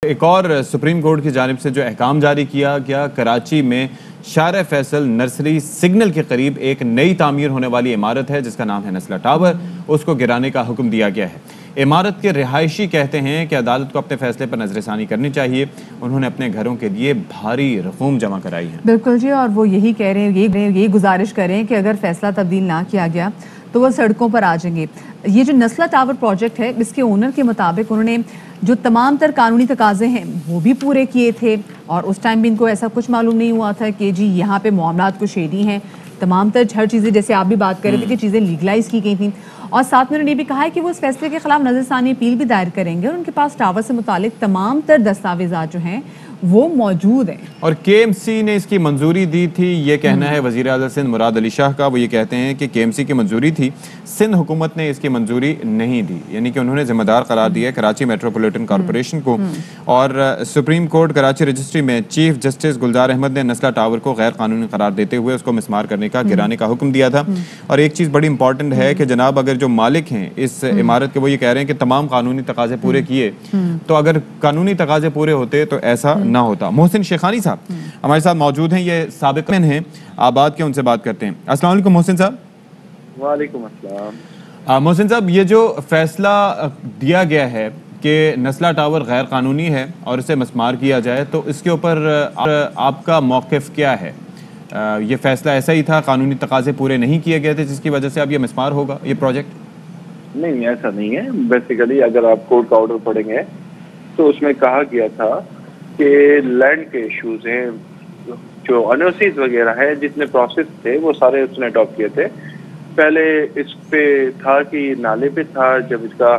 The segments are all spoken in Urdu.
ایک اور سپریم کورٹ کی جانب سے جو احکام جاری کیا گیا، کراچی میں شارع فیصل نرسری سگنل کے قریب ایک نئی تعمیر ہونے والی عمارت ہے جس کا نام ہے نسلہ ٹاور، اس کو گرانے کا حکم دیا گیا ہے۔ عمارت کے رہائشی کہتے ہیں کہ عدالت کو اپنے فیصلے پر نظر ثانی کرنی چاہیے، انہوں نے اپنے گھروں کے لیے بھاری رقوم جمع کرائی ہے۔ بالکل جی، اور وہ یہی کہہ رہے ہیں، یہ گزارش کر رہے ہیں کہ اگر فیصلہ تبدیل نہ کیا گیا تو وہ سڑکوں پر آ جائیں گے۔ یہ جو نسلہ ٹاور پروجیکٹ ہے، اس کے اونر کے مطابق انہوں نے جو تمام تر قانونی تقاضے ہیں وہ بھی پورے کیے تھے، اور اس ٹائم بھی ان کو ایسا کچھ معلوم نہیں ہوا تھا کہ جی یہاں پہ معاملات کو شیڈی ہیں۔ تمام تر ہر چیزیں، جیسے آپ بھی بات کر رہے تھے کہ چیزیں لیگلائز کی گئی تھیں، اور ساتھ میں انہوں نے یہ بھی کہا ہے کہ وہ اس فیصلے کے خلاف نظر ثانی اپیل بھی دائر کریں گے، اور ان کے پاس ٹاور سے متعلق تمام تر دستاویزات جو ہیں وہ موجود ہیں۔ اور کے ایم سی نے اس کی منظوری دی تھی، یہ کہنا ہے وزیر اعظم سندھ مراد علی شاہ کا۔ وہ یہ کہتے ہیں کہ کے ایم سی کی منظوری تھی، سندھ حکومت نے اس کی منظوری نہیں دی، یعنی کہ انہوں نے ذمہ دار قرار دیا ہے کراچی میٹروپولیٹن کارپوریشن کو۔ اور سپریم کورٹ کراچی رجسٹری میں چیف جسٹس گلزار احمد نے نسلہ ٹاور کو غیر قانونی قرار دیتے ہوئے اس کو مسمار کرنے کا، گرانے کا حکم دیا تھا۔ اور ایک چیز بڑی امپورٹنٹ ہے کہ جناب اگر جو مالک ہیں اس عمارت کے، وہ یہ کہہ رہے ہیں کہ تمام قانونی تقاضے پورے کیے، تو اگر قانونی تقاضے پورے ہوتے تو ایسا نہ ہوتا۔ محسن شیخانی صاحب ہمارے ساتھ موجود ہیں، یہ سابق مین ہیں آباد کے، ان سے بات کرتے ہیں۔ السلام علیکم محسن صاحب۔ وعلیکم السلام۔ محسن صاحب، یہ جو فیصلہ دیا گیا ہے کہ نسلہ ٹاور غیر قانونی ہے اور اسے مسمار کیا جائے، تو اس کے اوپر آپ کا موقف کیا ہے؟ یہ فیصلہ ایسا ہی تھا، قانونی تقاضے پورے نہیں کیے گئے تھے جس کی وجہ سے اب یہ مسمار ہوگا یہ پروجیکٹ؟ نہیں، ایسا نہیں ہے۔ بیسیکلی اگر آپ کورٹ کا آرڈر پڑھیں گے تو اس میں کہا گیا تھا کہ لینڈ کے ایشوز ہیں، جو انوسیز وغیرہ ہیں، جتنے پروسیس تھے وہ سارے اس نے اڈاپٹ کیے تھے۔ پہلے اس پہ تھا کہ یہ نالے پہ تھا، جب اس کا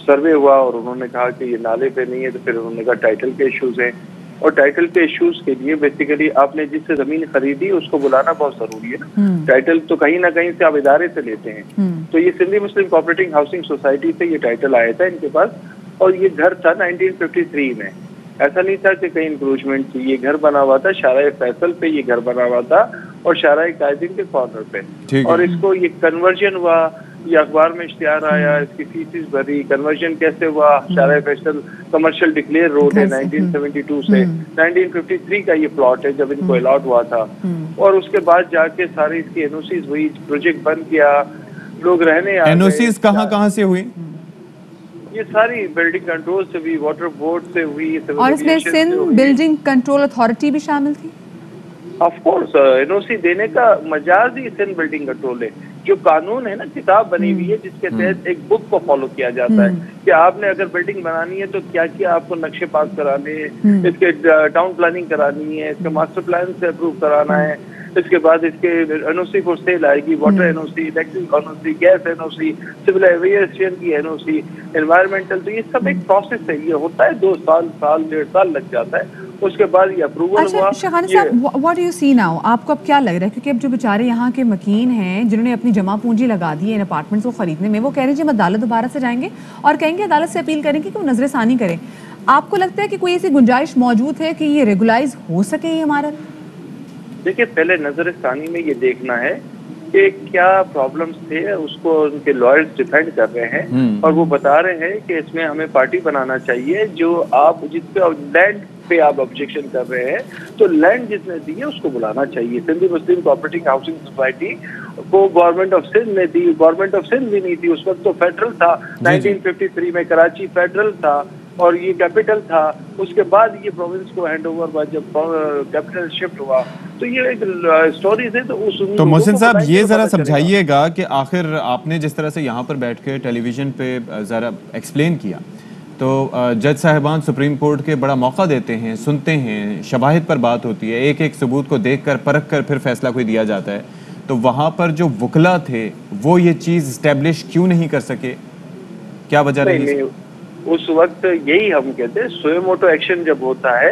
سروے ہوا اور انہوں نے کہا کہ یہ نالے پہ نہیں ہے تو پھر انہوں نے کہا ٹائٹل کے ایشوز ہیں، اور ٹائٹل کے ایشوز کے لیے بیسیکلی آپ نے جس سے زمین خریدی اس کو بلانا بہت ضروری ہے نا۔ ٹائٹل تو کہیں نہ کہیں سے آپ ادارے سے لیتے ہیں، تو یہ سندھی مسلم کوآپریٹنگ ہاؤسنگ سوسائٹی سے یہ ٹائٹل آیا تھا ان کے پاس، اور یہ گھر تھا 1953 میں۔ ایسا نہیں تھا کہ کہیں انکروچمنٹ تھی، یہ گھر بنا ہوا تھا شارع فیصل پہ، یہ گھر بنا ہوا تھا اور شارع قائدین کے کارنر پہ، اور اس کو یہ کنورژن ہوا، یہ اخبار میں اشتہار آیا، اس کی فیسز بھری۔ کنورژن کیسے ہوا؟ شارع فیصل کمرشل ڈکلیئر روڈ ہے 1972 سے، 1953 کا یہ پلاٹ ہے جب ان کو الاٹ ہوا تھا، اور اس کے بعد جا کے ساری اس کی این او سیز ہوئی، پروجیکٹ بن گیا، لوگ رہنے آ گئے۔ این او سیز کہاں سے ہوئی؟ یہ ساری بلڈنگ کنٹرول سے ہوئی، واٹر بورڈ سے ہوئی، اور اس میں سندھ بلڈنگ کنٹرول اتھارٹی بھی شامل تھی۔ آف کورس این او سی دینے کا مجاز ہی سندھ بلڈنگ کنٹرول ہے۔ جو قانون ہے نا، کتاب بنی ہوئی ہے جس کے تحت ایک بک کو فالو کیا جاتا ہے کہ آپ نے اگر بلڈنگ بنانی ہے تو کیا کیا آپ کو نقشے پاس کرانے ہیں، اس کے ٹاؤن پلاننگ کرانی ہے، اس کے ماسٹر پلان سے اپروو کرانا ہے، اس کے بعد اس کے این او سی فور سیل آئے گی، واٹر این او سی، الیکٹرک این او سی، گیس این او سی، سول ایویشن کی این او سی، انوائرمنٹل، تو یہ سب ایک پروسیس ہے، یہ ہوتا ہے 2 سال 1.5 سال لگ جاتا ہے، اس کے بعد یہ اپروول ہوا۔ شیخانی صاحب، what do you see now? آپ کو اب کیا لگ رہا ہے؟ کیونکہ اب جو بیچارے یہاں کے مکین ہیں جنہوں نے اپنی جمع پونجی لگا دی ہے ان اپارٹمنٹس کو خریدنے میں، وہ کہہ رہے ہیں جی ہم عدالت دوبارہ سے جائیں گے اور کہیں گے عدالت سے اپیل کریں گے کہ وہ نظر ثانی کریں۔ آپ کو لگتا ہے کہ کوئی ایسی گنجائش موجود ہے کہ یہ ریگولائز ہو سکے یہ عمارت؟ دیکھیے، پہلے نظر ثانی میں یہ دیکھنا ہے کہ کیا پرابلمز تھے، اس کو ان کے لائرز ڈیفینڈ کر رہے ہیں، اور وہ بتا رہے ہیں کہ اس میں ہمیں پارٹی بنانا چاہیے جو آپ جس پہ لینڈ پہ آپ آبجیکشن کر رہے ہیں، تو لینڈ جس نے دی ہے اس کو بلانا چاہیے۔ سندھی مسلم کوآپریٹنگ ہاؤسنگ سوسائٹی کو گورنمنٹ آف سندھ نے دی، گورنمنٹ آف سندھ بھی نہیں تھی اس وقت، تو فیڈرل تھا 1953 میں، کراچی فیڈرل تھا اور یہ کیپٹل تھا۔ اس کے بعد یہ پروونس کو ہینڈ اوور ہوا جب کیپٹل شفٹ ہوا، تو یہ ایک سٹوریز ہے۔ تو محسن صاحب یہ ذرا سمجھائیے گا کہ آخر آپ نے جس طرح سے یہاں پر بیٹھ کے ٹیلی ویژن پہ ذرا ایکسپلین کیا، تو جج صاحبان سپریم کورٹ کے بڑا موقع دیتے ہیں، سنتے ہیں، شواہد پر بات ہوتی ہے، ایک ایک ثبوت کو دیکھ کر پرکھ کر پھر فیصلہ کوئی دیا جاتا ہے، تو وہاں پر جو وکلا تھے وہ یہ چیز اسٹیبلش کیوں نہیں کر سکے؟ کیا وجہ رہی؟ اس وقت یہی ہم کہتے ہیں سوئے موٹو ایکشن جب ہوتا ہے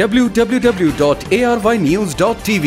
www.arYnews.tv।